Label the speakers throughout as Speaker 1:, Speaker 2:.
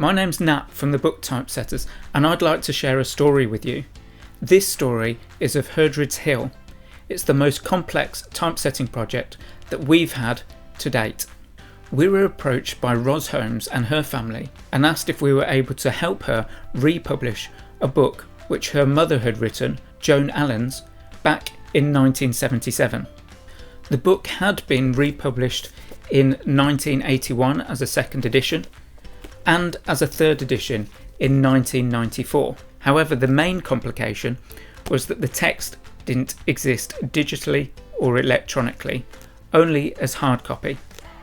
Speaker 1: My name's Nat from the Book Typesetters, and I'd like to share a story with you. This story is of Heardred's Hill. It's the most complex typesetting project that we've had to date. We were approached by Ros Holmes and her family and asked if we were able to help her republish a book which her mother had written, Joan Allens, back in 1977. The book had been republished in 1981 as a second edition and as a third edition in 1994. However, the main complication was that the text didn't exist digitally or electronically, only as hard copy.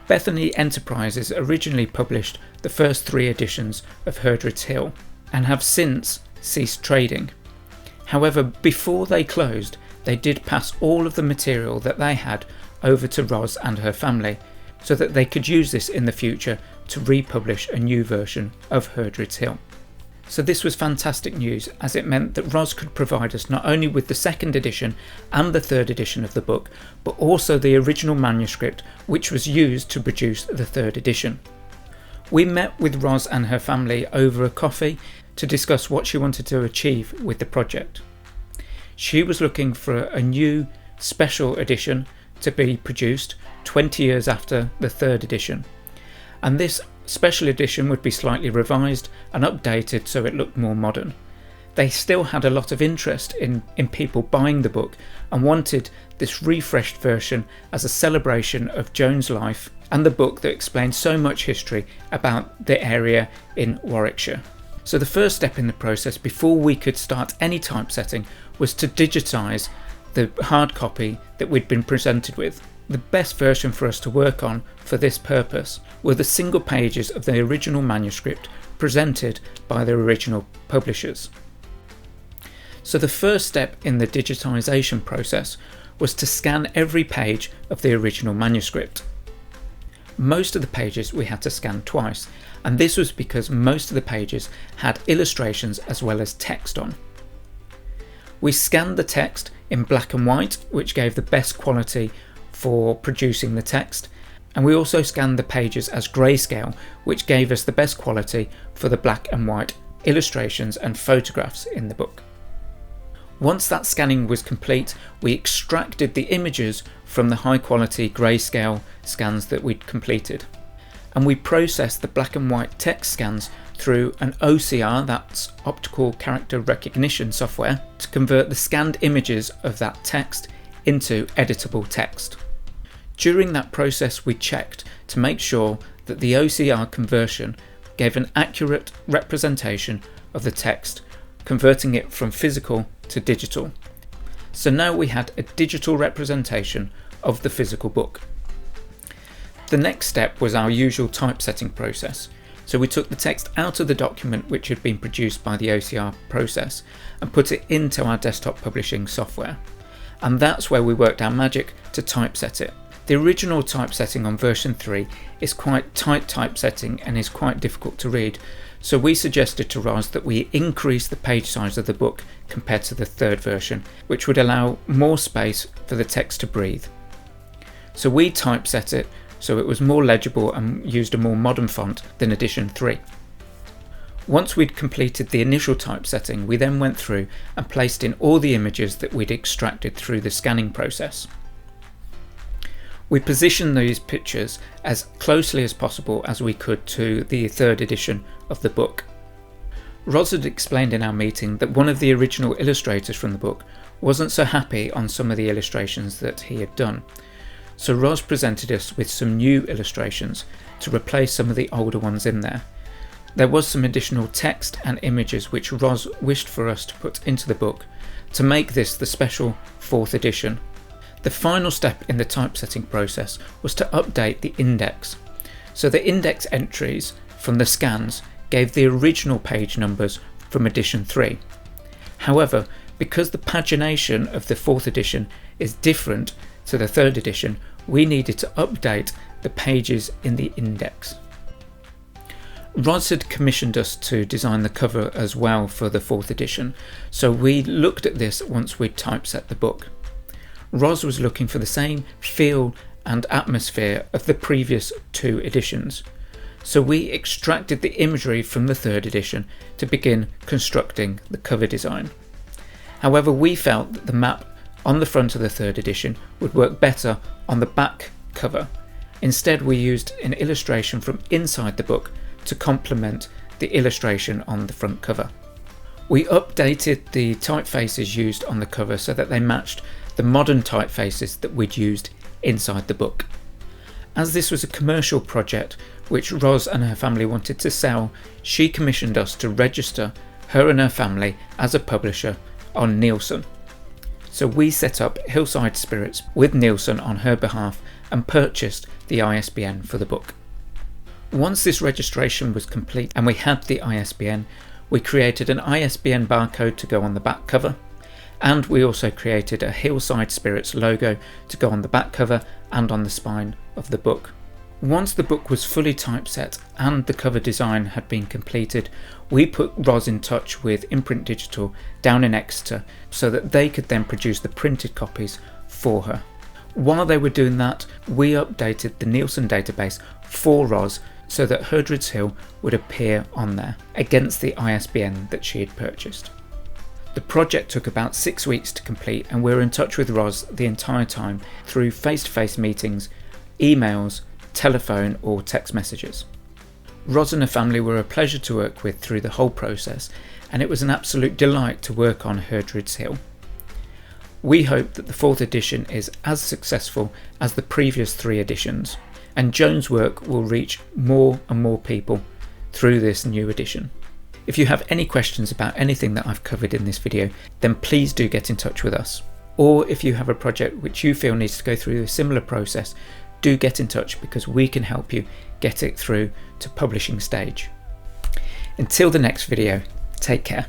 Speaker 1: Bethany Enterprises originally published the first 3 editions of Heardred's Hill and have since ceased trading. However, before they closed, they did pass all of the material that they had over to Ros and her family so that they could use this in the future to republish a new version of Heardred's Hill. So this was fantastic news, as it meant that Ros could provide us not only with the second edition and the third edition of the book, but also the original manuscript which was used to produce the third edition. We met with Ros and her family over a coffee to discuss what she wanted to achieve with the project. She was looking for a new special edition to be produced 20 years after the third edition, and this special edition would be slightly revised and updated so it looked more modern. They still had a lot of interest in people buying the book and wanted this refreshed version as a celebration of Joan's life and the book that explained so much history about the area in Warwickshire. So the first step in the process before we could start any typesetting was to digitise the hard copy that we'd been presented with. The best version for us to work on for this purpose were the single pages of the original manuscript presented by the original publishers. So the first step in the digitisation process was to scan every page of the original manuscript. Most of the pages we had to scan twice, and this was because most of the pages had illustrations as well as text on. We scanned the text in black and white, which gave the best quality for producing the text, and we also scanned the pages as grayscale, which gave us the best quality for the black and white illustrations and photographs in the book. Once that scanning was complete, we extracted the images from the high quality grayscale scans that we'd completed, and we processed the black and white text scans through an OCR, that's optical character recognition software, to convert the scanned images of that text into editable text. During that process, we checked to make sure that the OCR conversion gave an accurate representation of the text, converting it from physical to digital. So now we had a digital representation of the physical book. The next step was our usual typesetting process. So we took the text out of the document which had been produced by the OCR process and put it into our desktop publishing software. And that's where we worked our magic to typeset it. The original typesetting on version 3 is quite tight typesetting and is quite difficult to read, so we suggested to Ros that we increase the page size of the book compared to the third version, which would allow more space for the text to breathe. So we typeset it so it was more legible and used a more modern font than edition 3. Once we'd completed the initial typesetting, we then went through and placed in all the images that we'd extracted through the scanning process. We positioned these pictures as closely as possible as we could to the third edition of the book. Ros had explained in our meeting that one of the original illustrators from the book wasn't so happy on some of the illustrations that he had done. So Ros presented us with some new illustrations to replace some of the older ones in there. There was some additional text and images which Ros wished for us to put into the book to make this the special 4th edition. The final step in the typesetting process was to update the index. So the index entries from the scans gave the original page numbers from edition 3. However, because the pagination of the 4th edition is different to the 3rd edition, we needed to update the pages in the index. Ros had commissioned us to design the cover as well for the 4th edition, so we looked at this once we'd typeset the book. Ros was looking for the same feel and atmosphere of the previous 2 editions. so we extracted the imagery from the 3rd edition to begin constructing the cover design. However, we felt that the map on the front of the 3rd edition would work better on the back cover. Instead, we used an illustration from inside the book to complement the illustration on the front cover. We updated the typefaces used on the cover so that they matched the modern typefaces that we'd used inside the book. As this was a commercial project which Ros and her family wanted to sell, she commissioned us to register her and her family as a publisher on Nielsen. So we set up Hillside Spirits with Nielsen on her behalf and purchased the ISBN for the book. Once this registration was complete and we had the ISBN, we created an ISBN barcode to go on the back cover, and we also created a Hillside Spirits logo to go on the back cover and on the spine of the book. Once the book was fully typeset and the cover design had been completed, we put Ros in touch with Imprint Digital down in Exeter so that they could then produce the printed copies for her. While they were doing that, we updated the Nielsen database for Ros so that Heardred's Hill would appear on there against the ISBN that she had purchased. The project took about 6 weeks to complete, and we were in touch with Ros the entire time through face-to-face meetings, emails, telephone or text messages. Ros and her family were a pleasure to work with through the whole process, and it was an absolute delight to work on Heardred's Hill. We hope that the 4th edition is as successful as the previous 3 editions, and Joan's work will reach more and more people through this new edition. If you have any questions about anything that I've covered in this video, then please do get in touch with us. Or if you have a project which you feel needs to go through a similar process, do get in touch because we can help you get it through to publishing stage. Until the next video, take care.